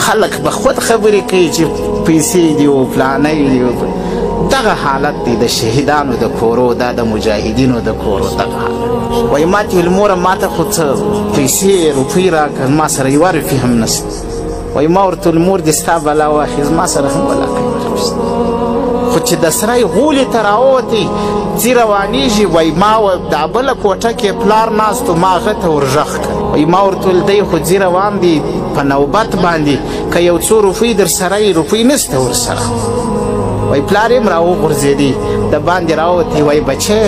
خلک به خود خبرې کوي چې پیسې دي او فلانی دي. دغه حالت دی د شهیدانو د کورو، دا د مجاهدینو د کورو دغه حالت. وایي ما ته ویل موره ما ته خو څه پیسې روپۍ راکړه، ما سره یوه روپۍ هم نشته. وایي ما ورته ویل مور دې ستا بلا واخیست، ما سره هم ولاکۍ خو چې د سرای غولې ته راووتې ځي روانېږي. وایي ما دا بله کوټه کې پلار ناست و، ما هغه ته ورغږ کړ. وایي ما ورته ویل دی خو ځي روان دي په نوبت باندې، که یو څو روپۍ در سره یې روپۍ نشته ورسره. وایي پلار یې هم راوغورځېدی د باندې راووتې. وایي بچی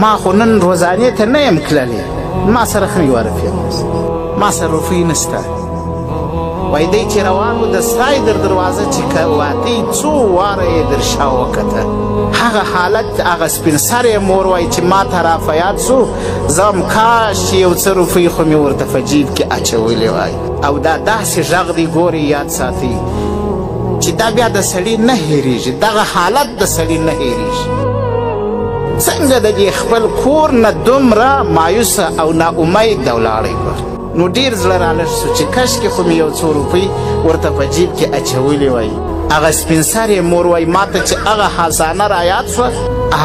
ما خو نن روزانې ته نه یم تللی، ما سره هم یوه روپۍ نشته، ما سره روپۍ نشته. وایي دی چې روان و د سرای در دروازه چې واتې څو واره یې در شا وکته. هغه حالت هغه سپین سرې مور وایي چې ما ته را په یاد سو، زه هم کاش چې یو څه روپۍ خو مې ورته په جیب کې اچولې وای. او دا داسې غږ دی ګورې یاد ساتئ چې دا بیا د سړي نه هېرېږي، دغه حالت د سړي نه هېرېږي. څنګه د دې خپل کور نه دومره مایوسه او ناامید ولاړی نو ډېر زړه رالږ سو چې کشکې خو مې یو څو روپۍ ورته په جیب کې اچولې وای. هغه سپین سرې مور وایي ما ته چې هغه خزانه رایاد سوه،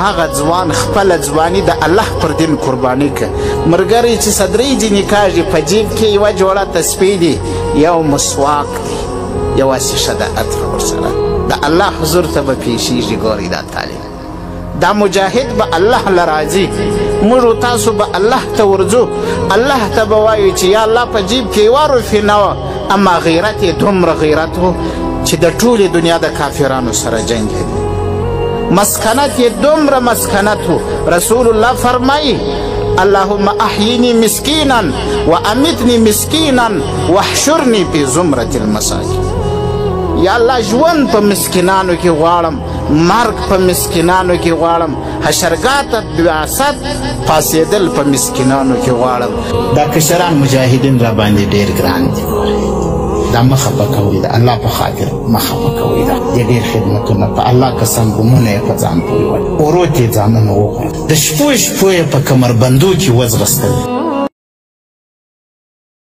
هغه ځوان خپله ځواني د الله پر دین قرباني که. ملګری چې صدرۍ ځینې کاږي په جیب کې یوه جوړه تسبیح دي، یو مسواک دی، یوه شیشه د عطر ورسره د الله حضور ته به پیشیږي. ګورئ دا تعلیم، دا مجاهد به الله له راځي، موږ و تاسو به الله ته ورځو، الله ته به وایو چې یا الله په جیب کې یوه روپۍ نه وه، اما غیرت یې دومره غیرت و چې د ټولې دنیا د کافرانو سره جنګېدی. مسکنت یې دومره مسکنت و. رسول الله فرمایي اللهم احیینی مسکینا و امیتنی مسکینا واحشرنی فی زمرة المساکین. یا الله ژوند په مسکینانو کې غواړم، مرګ په مسکینانو کې غواړم، حشرګاه ته بعثت پاڅېدل په مسکینانو کې غواړم. دا کشران مجاهدین را باندې ډېر ګران دي. دا مه خفه کوئ، د الله په خاطر مه خفه کوئ. دا ډېر خدمتونه په الله قسم ګمونه یې په ځان پورې ول، ورو ته یې ځانونه وغواړه، د شپو شپو یې په کمربندو کې وځغستل.